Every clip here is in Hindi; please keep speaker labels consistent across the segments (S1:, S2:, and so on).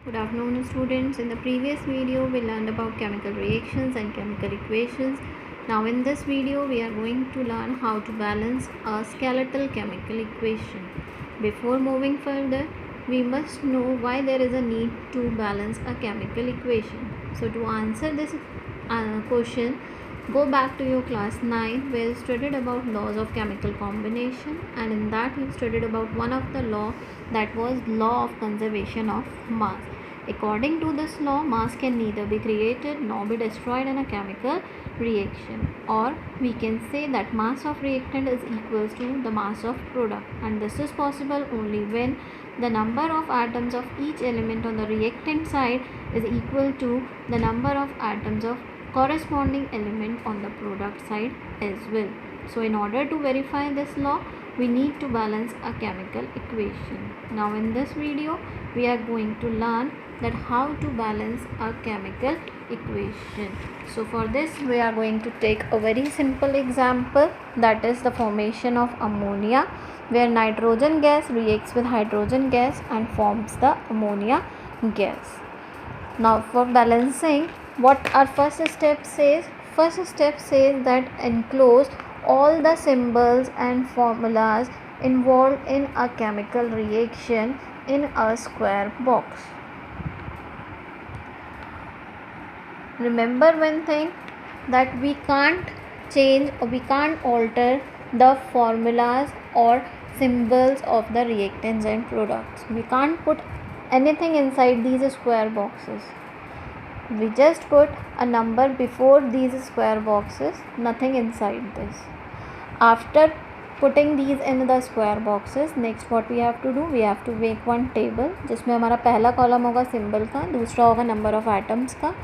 S1: Good afternoon students. In the previous video we learned about chemical reactions and chemical equations. Now in this video we are going to learn how to balance a skeletal chemical equation. Before moving further, we must know why there is a need to balance a chemical equation. So to answer this question, go back to your class 9 where you studied about laws of chemical combination, and in that you studied about one of the law, that was law of conservation of mass. According to this law, mass can neither be created nor be destroyed in a chemical reaction, or we can say that mass of reactant is equal to the mass of product, and this is possible only when the number of atoms of each element on the reactant side is equal to the number of atoms of corresponding element on the product side as well. So in order to verify this law, we need to balance a chemical equation. Now in this video we are going to learn that how to balance a chemical equation. So for this we are going to take a very simple example, that is the formation of ammonia, where nitrogen gas reacts with hydrogen gas and forms the ammonia gas. Now for balancing, what our first step says? First step says that enclose all the symbols and formulas involved in a chemical reaction in a square box. Remember one thing, that we can't change or we can't alter the formulas or symbols of the reactants and products. We can't put anything inside these square boxes. We just put a number before these square boxes, nothing inside this. After putting these in the square boxes, next what we have to do, we have to make one table जिसमें हमारा पहला कॉलम होगा सिंबल का, दूसरा होगा नंबर ऑफ एटम्स का.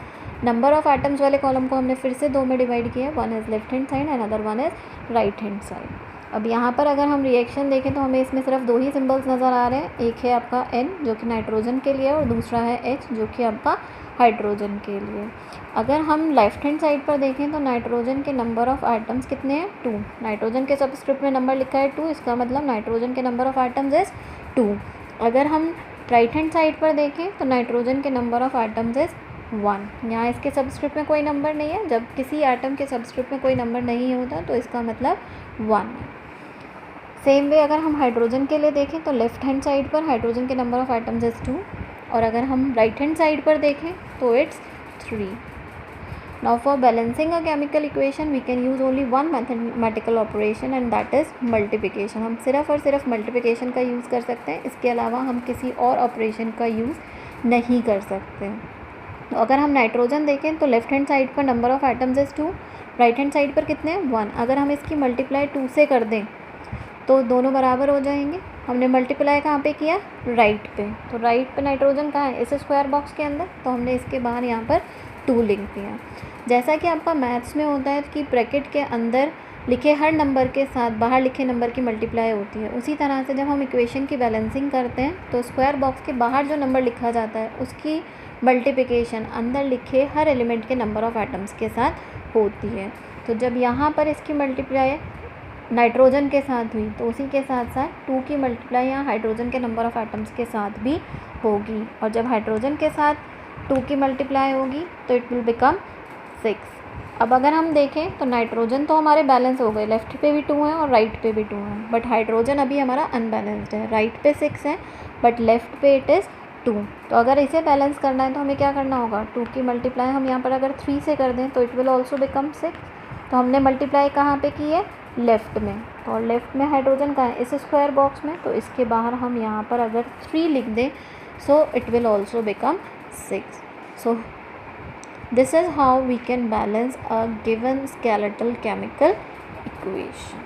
S1: नंबर ऑफ एटम्स वाले कॉलम को हमने फिर से दो में डिवाइड किया, one is left hand side and other one is right hand side. अब यहाँ पर अगर हम रिएक्शन देखें तो हमें इसमें सिर्फ दो ही सिंबल्स नज़र आ रहे हैं. एक है आपका N जो कि नाइट्रोजन के लिए और दूसरा है H जो कि आपका हाइड्रोजन के लिए. अगर हम लेफ्ट हैंड साइड पर देखें तो नाइट्रोजन के नंबर ऑफ़ आइटम्स कितने हैं? 2. नाइट्रोजन के सबस्क्रिप्ट में नंबर लिखा है 2, इसका मतलब नाइट्रोजन के नंबर ऑफ़ आइटम्स इज़ 2. अगर हम राइट हैंड साइड पर देखें तो नाइट्रोजन के नंबर ऑफ़ आइटम्स इज़ 1. यहाँ इसके सबस्क्रिप्ट में कोई नंबर नहीं है. जब किसी आइटम के सबस्क्रिप्ट में कोई नंबर नहीं होता तो इसका मतलब 1 है. सेम वे अगर हम हाइड्रोजन के लिए देखें तो लेफ्ट हैंड साइड पर हाइड्रोजन के नंबर ऑफ़ आइटम्स इज़ 2, और अगर हम राइट हैंड साइड पर देखें तो it's 3. Now for balancing a chemical equation we can use only one mathematical operation and that is multiplication. हम सिर्फ और सिर्फ multiplication का यूज़ कर सकते हैं, इसके अलावा हम किसी और ऑपरेशन का यूज़ नहीं कर सकते. तो अगर हम नाइट्रोजन देखें तो लेफ्ट हैंड साइड पर number of items is 2, right hand side पर कितने हैं? 1. अगर हम इसकी मल्टीप्लाई 2 से कर दें तो दोनों बराबर हो जाएंगे. हमने मल्टीप्लाई कहाँ पे किया? राइट पे. तो राइट पे नाइट्रोजन कहाँ है? इस स्क्वायर बॉक्स के अंदर, तो हमने इसके बाहर यहाँ पर 2 लिख दिया. जैसा कि आपका मैथ्स में होता है कि ब्रैकेट के अंदर लिखे हर नंबर के साथ बाहर लिखे नंबर की मल्टीप्लाई होती है, उसी तरह से जब हम इक्वेशन की बैलेंसिंग करते हैं तो स्क्वायर बॉक्स के बाहर जो नंबर लिखा जाता है उसकी मल्टीप्लिकेशन अंदर लिखे हर एलिमेंट के नंबर ऑफ़ एटम्स के साथ होती है. तो जब यहाँ पर इसकी मल्टीप्लाई नाइट्रोजन के साथ हुई तो उसी के साथ साथ 2 की मल्टीप्लाई यहाँ हाइड्रोजन के नंबर ऑफ़ एटम्स के साथ भी होगी, और जब हाइड्रोजन के साथ 2 की मल्टीप्लाई होगी तो इट विल बिकम 6. अब अगर हम देखें तो नाइट्रोजन तो हमारे बैलेंस हो गए, लेफ़्ट पे भी 2 है और राइट पे भी 2 है, बट हाइड्रोजन अभी हमारा अनबैलेंस्ड है. राइट पे 6 है बट लेफ़्ट पे इट इज़ 2. तो अगर इसे बैलेंस करना है तो हमें क्या करना होगा? 2 की मल्टीप्लाई हम यहाँ पर अगर 3 से कर दें तो इट विल ऑल्सो बिकम 6. तो हमने मल्टीप्लाई कहाँ पे की है? लेफ़्ट में. तो लेफ़्ट में हाइड्रोजन कहाँ है? इस स्क्वायर बॉक्स में. तो इसके बाहर हम यहाँ पर अगर 3 लिख दें so it will also become 6. So this is how we can balance a given skeletal chemical equation.